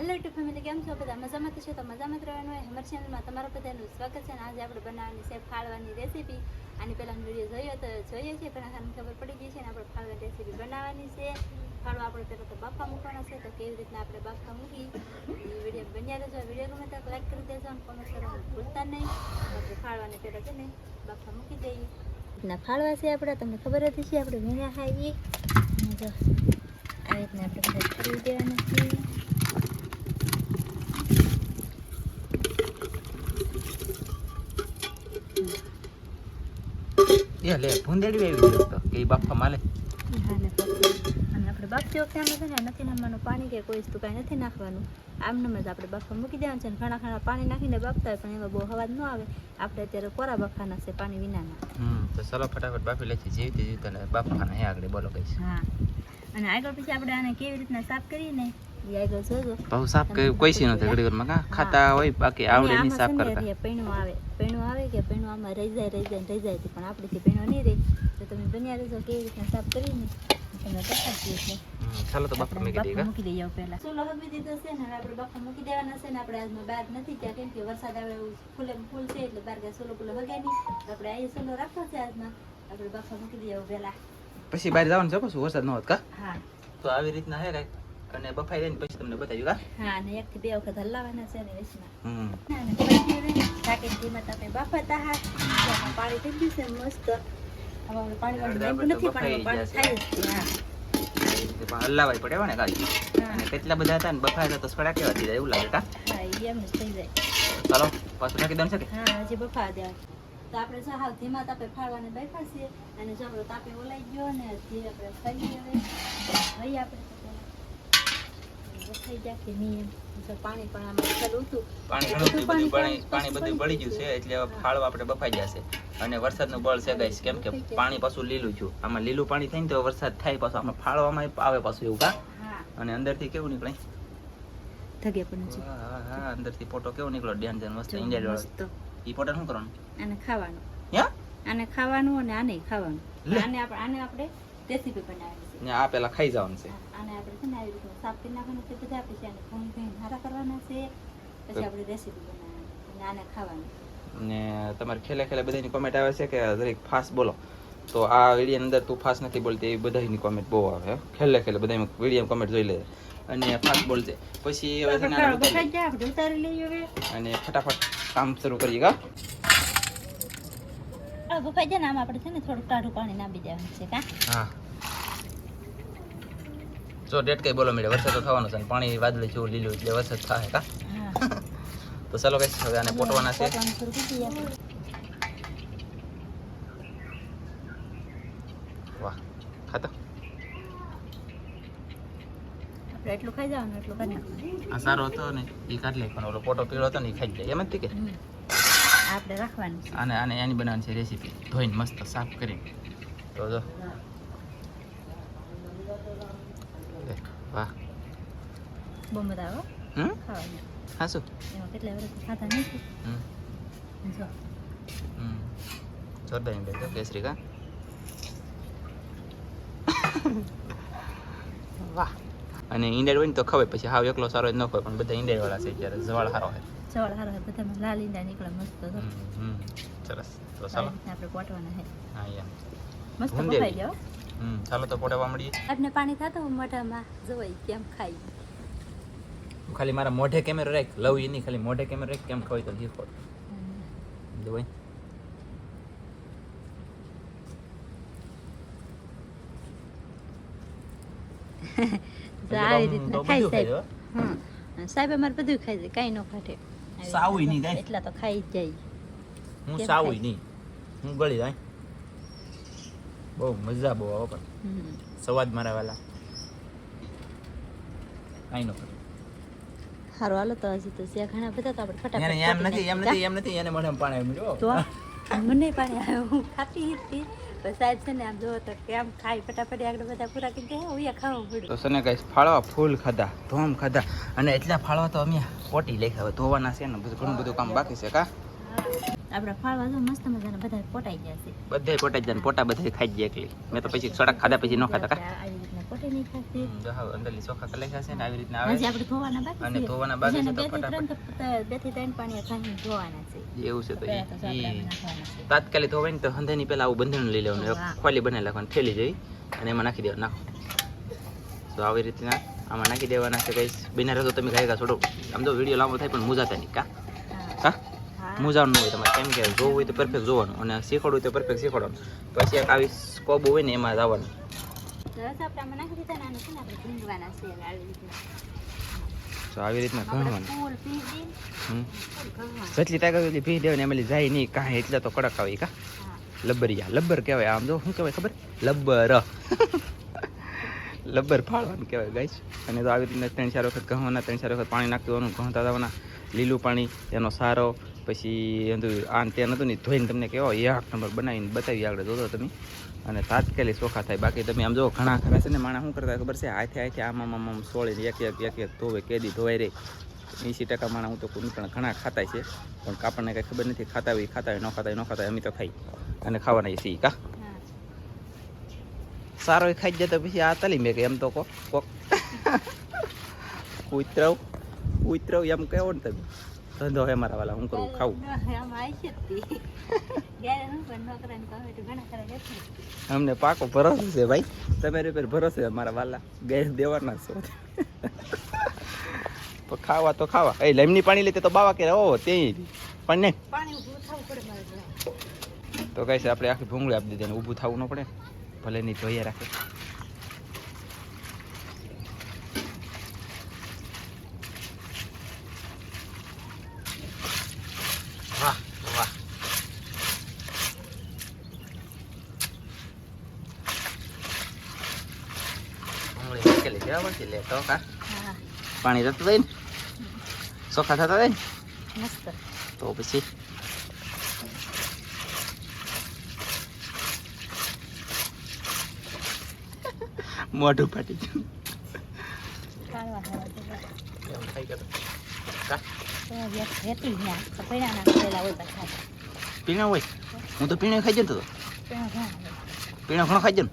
Hello two family, કેમ છો બધા? મજામાં તો છો તો મજામાં જ રહેવાનું હોય. અમારી ચેનલમાં તમારા બધાનું સ્વાગત છે. અને આજે આપણે બનાવવાની છે ફાળવાની રેસીપી. આની પહેલાંનો વિડીયો જોયો તો જોઈએ છીએ, પણ આને ખબર પડી ગઈ છે ને આપણે ફાળવાની રેસીપી બનાવવાની છે. ફાળવા આપણે પહેલાં તો બાફા મૂકવાના છે, તો કેવી રીતના આપણે બાફા મૂકી એ વિડીયો બન્યા રહેજો. વિડીયો ગમે તો લાઈક કરી દેજો અને કોમેન્ટ કરવાનું ભૂલતા નહીં. આપણે ફાળવાની પહેલાં છે ને બાફા મૂકી દઈએ. રીતના ફાળવા છે આપણે, તમને ખબર હતી છે આપણે વીણ્યા ખાઈએ. જો આ રીતના આપણે બધા ફરી દેવાના છીએ. લે ભૂંદેડી આવી ગયો તો કે બાફા માલે. હા ને અને આપણે બાફતી વખતે આમાં છે ને નથી નાખવાનું પાણી કે કોઈ વસ્તુ કાંઈ નથી નાખવાનું. આમનામ જ આપણે બાફા મૂકી દેવાનું છે. અને ઘણા ઘણા પાણી નાખીને બાફતા હોય પણ એમાં બહુ અવાજ ન આવે. આપણે અત્યારે કોરા બાફાના છે, પાણી વિનાના. તો ચલો ફટાફટ બાફી લે છે જીવતી જીવતા બાફાના હે આગળ બોલો કઈશ. હા અને આગળ પછી આપણે આને કેવી રીતના સાફ કરીએ ને એ આગળ જોજો. બહુ સાફ કરી કોઈ સી નથી ઘડી ઘરમાં કા ખાતા હોય બાકી આવડે નહીં સાફ કરતા. પૈણું આવે કે પૈણું આમાં રહી જાય પણ આપણેથી પૈણું નહીં રહે. તો તમે બન્યા રહેજો કેવી રીતના સાફ કરીને તમને બતાવીએ છીએ. ચાલો તો બાફા મૂકી દઈએ પહેલા. ચૂલો હગવી દીધો છે ને હવે આપણે બાફા મૂકી દેવાના છે. ને આપણે આજમાં બહાર નથી ત્યાં, કેમ કે વરસાદ આવે એવું ફૂલ છે એટલે બહાર ગયા ચૂલો હગે નહીં. આપણે અહીં ચૂલો રાખવો છે આજમાં. આપણે બાફા મૂકી દઈએ પહેલા, પછી બહાર જવાનું છે પછી વરસાદ ન હોત કા. હા તો આવી રીતના હે કઈ અને બફાઈ જાય પછી તમને બતાવ્યું કા. હા અને 1 થી 2 વખત હલાવવાના છે ને વેચના. ઢાંકીને ધીમા તાપે બાફાતા હા. પાણી થઈ ગયું છે મસ્ત. હવે આપણે પાણી વાળું નથી, પાણી થાય જ. હા હલાવાય પડે ને કાઈ. અને કેટલા બધા હતા ને બફાયેલા તો સડા કેવા થઈ જાય એવું લાગે કા. હા એ એમ જ થઈ જાય. ચાલો પાછું નાખી દેવાનું છે કે. હા હજી બફા દેવા. તો આપણે જો હાવ ધીમા તાપે ફાળવાને બેઠા છીએ. અને જો આપણો તાપે ઓલાઈ ગયો ને જે આપણે ખાઈ હવે આપણે થઈ જાય કે નહીં. પાણી પણ આમાં ચાલુ હતું, પાણી બધું બળી ગયું છે એટલે ફાળવા આપણે બફાઈ જશે. અને વરસાદનું બળ છે ગાઈસ, કેમ કે પાણી પાછું લીલું છું. આમાં લીલું પાણી થઈને તો વરસાદ થાય પાછું આમાં ફાળવામાં આવે પાછું એવું કા. અને અંદરથી કેવું નીકળે ધગે પણ છે. હા અંદરથી ફોટો કેવો નીકળો ડેન ડેન મસ્ત ઇન્ડિયા વાળો. ઈ ફોટો શું કરવાનું? આને ખાવાનું. યા આને ખાવાનું અને આને ખાવાનું. આને આપણે રેસીપી બનાવવાની છે. ને આ પેલા ખાઈ જવાનું છે. આને આપણે છે ને આવી રીતે સાફ કરી નાખવાનું છે બધા. પછી આને ઘણી હારા કરવાના છે. પછી આપણે રેસીપી બનાવવાની અને આને ખાવાનું. ને તમારે ખેલે બધાની કોમેન્ટ આવે છે કે દરેક ફાસ્ટ બોલો. તો આ વિડીયો અંદર તું ફાસ્ટ નથી બોલતી એ બધાની કોમેન્ટ બહુ આવે. ખેલે બધા વિડીયો કોમેન્ટ જોઈ લે અને ફાસ્ટ બોલજે. પછી હવે ઉતારી લઈએ હવે અને ફટાફટ કામ શરૂ કરીએ કા. બફાઈ જાય ને આમાં આપણે છે ને થોડું ટાઢું પાણી નાખી દેવાનું છે કા. હા જો ડેટ કઈ બોલો મેડે વરસાદ તો થવાનો છે ને પાણી વાદળી જેવું લીલું એટલે વરસાદ થાય કા. તો ચાલો ગાઈસ હવે આને પોટવાના છે. વાહ ખાતા આપણે એટલું ખાઈ જવાનું, એટલું કરી નાખવાનું. આ સારો હતો ને એ કાઢી લે, પણ ઓલો પોટો પીળો હતો ને એ ખાઈ જાય એમ જ કે આપણે રાખવાનું છે. આને એની બનાવવાની છે રેસીપી, ધોઈને મસ્ત સાફ કરીને. તો જો વાહ બહુ મજા આવે ખાવાની. હા શું એમાં કેટલા વર્ષથી ખાતા નથી. જો જોરદાર ઇન્ડિયા તો કેસરી કા. વાહ અને ઈંડેડ હોય ને તો ખવાય, પછી હાવ એકલો સારો જ ન ખવાય, પણ બધા ઈંડેડ વાળા છે ત્યારે જવાળ સારો હોય. જવાળ સારો હોય બધામાં લાલ ઈંડા નીકળે મસ્ત. સરસ તો ચાલો આપણે પોટવાના છે. હા એમ મસ્ત બફાઈ ગયો. ચાલો તો પોટવા મળીએ. આપણે પાણી થતું મોઢામાં જોઈ કેમ ખાઈ. ખાલી મારા મોઢે કેમેરો રાખ, લવ ઈ નહીં, ખાલી મોઢે કેમેરો રાખ, કેમ ખવાય તો જીવો જોઈ. આવી રીતના ખાઈ સાહેબ. સાહેબ અમારે બધું ખાઈ જાય, કાંઈ ન ખાટે. સાવું નહીં જાય એટલા તો ખાઈ જ જાય. હું સાવું નહીં, હું ગળી જાય. બહુ મજા બહુ આવે પણ સવાદ મારા વાલા કાંઈ ન કરે. સારું હાલો તો હજી તો છે ઘણા બધા તો આપણે ફટાફટ. એમ નથી એને મને પાણી આવ્યું જો તો મને પાણી આવ્યું, હું ખાતી હતી. સાહેબ છે ને આમ જોવો તો કેમ ખાઈ ફટાફટ આગળ બધા પૂરા કરી દે. હું ખાવું પડ્યું તો સને ગાઈસ ફાળવા ફૂલ ખાધા, ધોમ ખાધા. અને એટલા ફાળવા તો અમે પોટી લઈ ખાવા ધોવાના છે ને ઘણું બધું કામ બાકી છે કા. આપણા ફાળવા જો મસ્ત મજાના બધા પોટાઈ ગયા છે. બધે પોટાઈ જાય ને પોટા બધે ખાઈ જાય એકલી. મેં તો પછી સડક ખાધા પછી ન ખાતા કા. આવી રીતના પોટી નહીં ખાતી. અંદરલી ચોખા કલાઈ છે ને આવી રીતના આવે હજી આપણે ધોવાના બાકી અને છે. ધોવાના બાકી છે તો બે થી ત્રણ પાણી ખાઈને ધોવાના છે. એવું છે તો પહેલા તો આપણે નાખવાના છે. તાત્કાલિક ધોવાય ને તો હંધેની પહેલા આવું બંધારણ લઈ લેવાનું, ખોલી બનાવી નાખવાનું, ઠેલી જઈ અને એમાં નાખી દેવાનું. નાખો તો આવી રીતના આમાં નાખી દેવાના છે. કઈ બિના રહેતો તમે ખાઈ થોડો આમ તો વિડીયો લાંબો થાય પણ મુજાતા નહીં કા. હા મુજાવાનું હોય તમારે કેમ કે જોવું હોય તો પરફેક્ટ જોવાનું અને શીખવાડવું હોય તો પરફેક્ટ શીખવાડવાનું. પછી એક આવી સ્કોબ હોય ને એમાં જવાનું. આપણે આમાં નાખી દીધા ને આને છે ને આપણે ભીંગવાના છે આવી રીતના. તો આવી રીતના ઘણવાનું. ફૂલ પી દે જેટલી તાકાત એટલી પી દેવાની, એમાં જાય નહીં કાંઈ એટલે તો કડક આવે કા. લબ્બરિયા લબ્બર કહેવાય. આમ જો શું કહેવાય ખબર? લબ્બર લબ્બર ફાળવાનું કહેવાય ગાઈસ. અને તો આવી રીતના 3-4 વખત ઘઉંના 3-4 વખત પાણી નાખી દેવાનું, ઘઉંતા દેવાના, લીલું પાણી એનો સારો. પછી આ ત્યાં નહોતું ને ધોઈને તમને કેવો 1 નંબર બનાવીને બતાવી આગળ જોતો તમે. અને તાત્કાલિક ચોખા થાય. બાકી તમે આમ જો ઘણા ખરા છે ને માણસ શું કરતા ખબર છે? હાથે આમ સોળીને એક ધોવે કેદી ધોવાઈ રહી. 80% માણસ હું તો કોઈ પણ ઘણા ખાતા છે પણ આપણને કંઈ ખબર નથી. ખાતા હોય ન ખાતા હોય અમે તો ખાઈ અને ખાવાના છીએ કા. સારો એ ખાઈ જતો પછી આ તલી મેં કે એમ તો કોક ઉતરવ એમ કહેવો ને તમે. ધંધો હે મારા વાલા, હું કરું ખાવું. અમને પાકો ભરોસો છે ભાઈ, તમારી ઉપર ભરોસો છે મારા વાલા. ગેસ દેવાના છો તો ખાવા તો ખાવા. એ લીમની પાણી લેતે તો બાવા કે ઓ તે પણ નહીં તો કઈ છે આપણે આખી ભૂંગળી આપી દીધી. ઊભું થવું ન પડે, ભલે નહીં ધોઈએ રાખે. વાહ વાહ ભૂંગળી મૂકેલી છે પછી લે તો કા. પાણી જતું થાય ને ચોખા થતા થાય ને મસ્ત. તો પછી મોઢું ફાટી ગયું. પીણા હોય હું તો પીણા ખાઈ જતો. પીણા ઘણો ખાઈ જતો.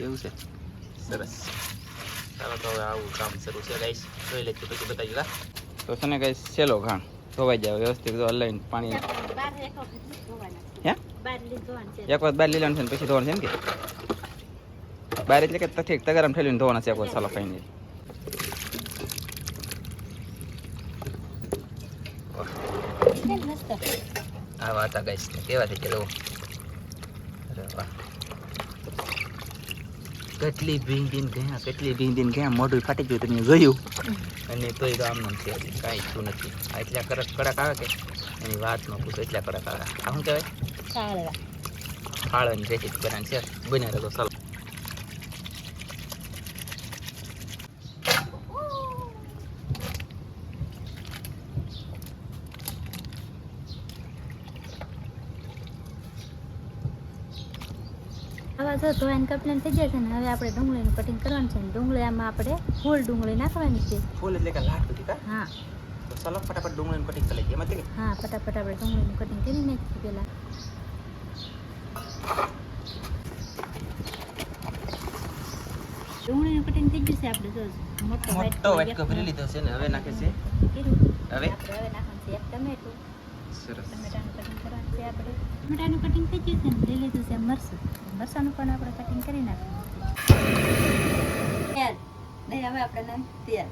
એવું છે સરસ. ચાલો તો હવે આવું કામ શરૂ છે ગાઈસ. જોઈ લેજો પછી બતાવી કા. તો છે ને ગાઈસ સેલો ઘાણ ધોવાઈ જાય વ્યવસ્થિત. હલાવીને પાણી હે એક વાર બહાર લઈ લેવાનું છે ને પછી ધોવાનું છે ને કે બહાર એટલે કે ઠીક તગારામ ઠેલીને ધોવાના છે એક વાર. ચાલો કઈ નહીં. આ વાત ગાઈસ કેવા થઈ ગયા. અરે વાહ કેટલી ભીંગીને ગયા મોઢું ફાટી ગયું તમે જોયું. અને તોય તો આમ છે કાંઈ થયું નથી. આ એટલા કડક આવે કે એની વાત ન પૂછો. એટલા કડક આવે. આ શું કહેવાય? ફાળવાની રેસીપી બનાવી છે. બને તો ચાલો. હવે જો ધોઈને કપલેન થઈ જાય છે ને હવે આપણે ડુંગળીનું કટિંગ કરવાનું છે. ડુંગળી આમાં આપણે ફૂલ ડુંગળી નાખવાની છે. ફૂલ એટલે કે લાટ બધી કા. હા તો ચાલો ફટાફટ ડુંગળીનું કટિંગ કરી લઈએ. એમાં કે હા ફટાફટ આપણે ડુંગળીનું કટિંગ કરી નાખીએ પહેલાં. ડુંગળીનું કટિંગ થઈ ગયું છે. આપણે જો મોટો વાટકો ભરી લીધો છે ને હવે નાખે છે. હવે નાખવાનું છે એક ટમેટું. સરસ. ટમેટાનું કટિંગ કરવાનું છે આપણે. ટમેટાનું કટિંગ થઈ ગયું છે ને લઈ લીધું છે મરચું. મરચાંનું પણ આપણે કટિંગ કરી નાખવાનું છે. તેલ હવે આપણે તેલ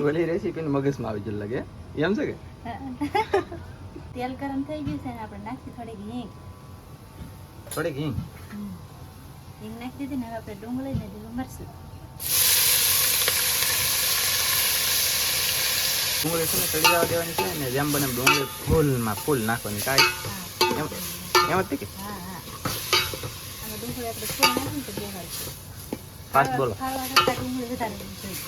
ઓલી રેસીપી મગજમાં આવી જલ લાગે એમ છે કે. તેલ ગરમ થઈ ગયું છે ને આપણે નાખી થોડીક હિંગ. થોડીક હિંગ નાખી દીધી ને હવે આપણે ડુંગળી ને લીલું મરચું. ડુંગળી છે ને ચડી જવા દેવાની છે ને જેમ બને ડુંગળી ફૂલ નાખવાની કાંઈ એમ જ કે. હા આમાં ડુંગળી આપણે ફૂલ નાખીને તો બેહાર છે. ફાસ્ટ બોલો. ખાવા કરતાં ડુંગળી વધારે જોઈએ.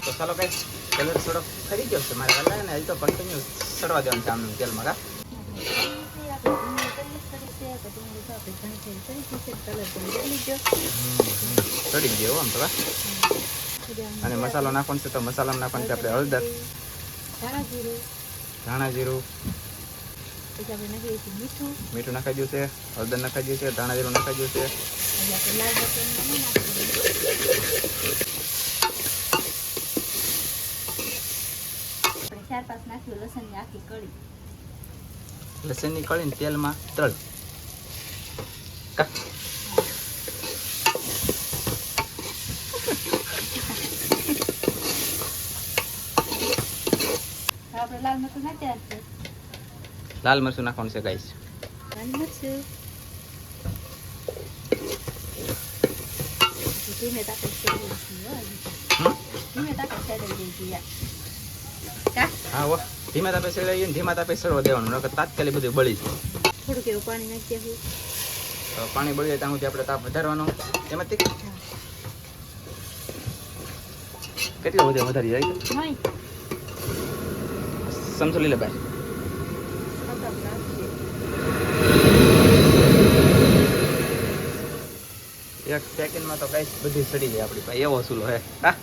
તો ચાલો કઈ કલર થોડો ખરી ગયો છે મારે વાલા ને હજી તો કન્ટિન્યુ ચડવા દેવાનું છે આમ તેલમાં કા. ચડી ગયો આમ તો કા. અને મસાલો નાખવાનો છે તો મસાલામાં નાખવાનું છે આપણે હળદર. ધાણા જીરું, ધાણા જીરું, પછી આપણે નાખી દઈશું મીઠું. મીઠું નાખાઈ ગયું છે, હળદર નાખાઈ ગયું છે, ધાણા જીરું નાખાઈ ગયું છે. એટલે આપણે લાલ મરચાં નહીં નાખીએ. આપણે 4-5 નાખ્યું લસણની આખી કળી. લસણની કળીને તેલમાં તળ. કા હવે આપણે લાલ મરચું નાખ્યા છે. લાલ મરચું નાખવાનું છે ગાઈસ. લાલ મરચું ધીમે તાપે શેકી દઈશું. ધીમે તાપે શેકી દઈશું યાર. કા હા હો, ધીમા તાપે સળાવીએ ને ધીમા તાપે સળવા દેવાનું, નકર તાત્કાલિક બધું બળી જાય. થોડુંક એવું પાણી નાખી દઈશું. તો પાણી બળી જાય ત્યાં સુધી આપણે તાપ વધારવાનો. એમાંથી કેટલો વધે વધારી જાય નહીં સમજો લે ભાઈ. એક સેકન્ડમાં તો ગાઈસ બધી સડી જાય આપણી પાસે, એવો સૂલો હે. હા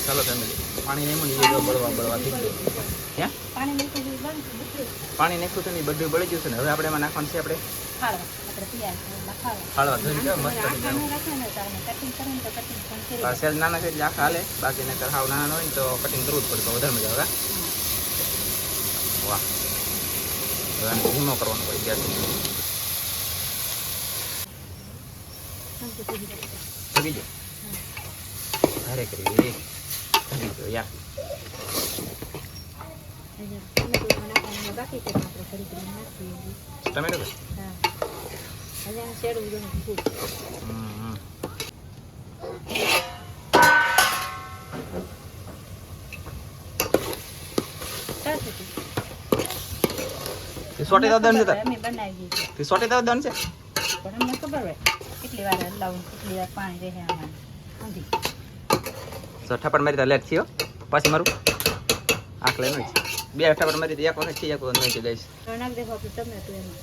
ચાલો ફેમિલી, પાણી નહીં મૂકી દીધું, બળવા થઈ ગયું. ક્યાં પાણી નાખી દીધું બધું. પાણી નાખ્યું છે ને, બધું બળી ગયું છે ને. હવે આપણે એમાં નાખવાનું છે આપણે ખાળવા આપણે તૈયાર છે ખાળવા. ફાળવા ધોઈને કેવા મસ્ત બની જાય. રાખે ને તો કટિંગ કરે ને તો કટિંગ પણ કરી આ સેજ નાના છે એટલે આખા હાલે, બાકી નકર હાવ નાના હોય ને તો કટિંગ કરવું જ પડે, તો વધારે મજા આવે. વાહ, હવે આને ધીમો કરવાનો હોય ગેસ. થકી જાય ભારે કરી થકી ગયો યાર. બાકી કરી આપણે ફરી કરી નાખીએ. ટમેટો કે હા હજી આને શેડું બધું ખૂબ સોટી દાદા છે અમે બનાવી દીધી તે સોટી દાદા છે. પણ અમને ખબર હોય કેટલી વાર હલાવું, કેટલી વાર પાણી રહે આમાં ઊંધી. તો ઠાપડ મારી તો લેટ થયો, પાછી મારું આંખ લઈને બે ઠાપડ મારી તો એક વખત થી એક વખત નહીં ગઈશ. હવે નાખ દેખો આપણે ટમેટું એમાં.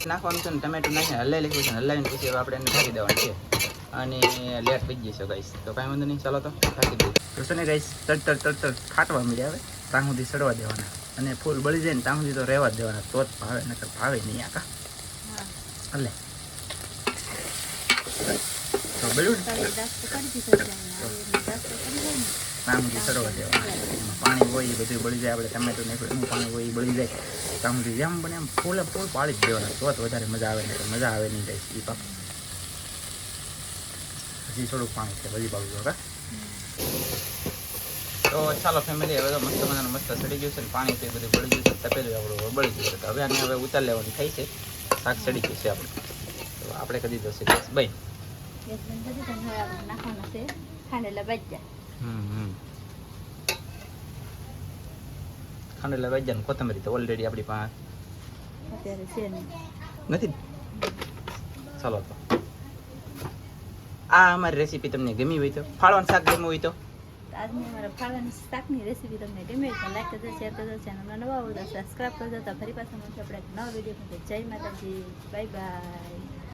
નાખવાનું છે ને ટમેટું નાખીને હલાવી લીધું છે ને, હલાવીને પછી હવે આપણે એને ઢાંકી દેવાનું છે. અને લેટ પી જશે ગાઈસ, તો કાંઈ વાંધો નહીં, ચાલો તો ઢાંકી દઈએ. તો છે ને ગાઈસ તડ ખાટવા મળ્યા હવે, ત્યાં સુધી સડવા દેવાના, અને ફૂલ બળી જાય ને ત્યાં સુધી તો રહેવા જ દેવાના, તો જ ભાવે, નકર ભાવે નહીં આકા. હલે તો બળ્યું ને તારી દાસ તો કરી દીધો છે આને. હવે દાસ તો કરી દે ને. ત્યાં સુધી સડવા દેવાના. એમાં પાણી હોય એ બધું બળી જાય, આપણે ટમેટું નાખ્યું એનું પાણી હોય એ બળી જાય, ત્યાં સુધી જેમ બને એમ ફૂલે ફૂલ પાડી જ દેવાના, તો જ વધારે મજા આવે, ને મજા આવે નહીં ગાઈસ એ પાક. હજી થોડુંક પાણી છે, બધી બાજુ કા. તો ચાલો ફેમિલી, હવે તો મસ્ત મજાનું મસ્ત સડી ગયું છે ને, પાણી છે બધું બળી ગયું છે, તપેલું આપણું બળી ગયું છે. તો હવે આને હવે ઉતાર લેવાની થાય છે, શાક સડી ગયું છે આપણે. તો આપણે કરી દીધો છે ગેસ ભાઈ. ગેસ બંધ કરી દીધો ને હવે આપણે નાખવાના છે ખાંડેલા ભજીયા. ખાંડેલા ભાજ્યા ને કોથમરી તો ઓલરેડી આપણી પાસે અત્યારે છે નહીં. નથી. ચાલો તો આ અમારી રેસીપી તમને ગમી હોય તો, ફાળવાનું શાક ગમ્યું હોય તો આજની અમારા ફાળવાની શાકની રેસીપી તમને ગમે તો લાઈક કરજો, શેર કરજો, ચેનલમાં નવા હોય તો સબસ્ક્રાઈબ કરજો. તો ફરી પાછા મળશે આપણે એક નવા વિડીયો. જય માતાજી, બાય બાય.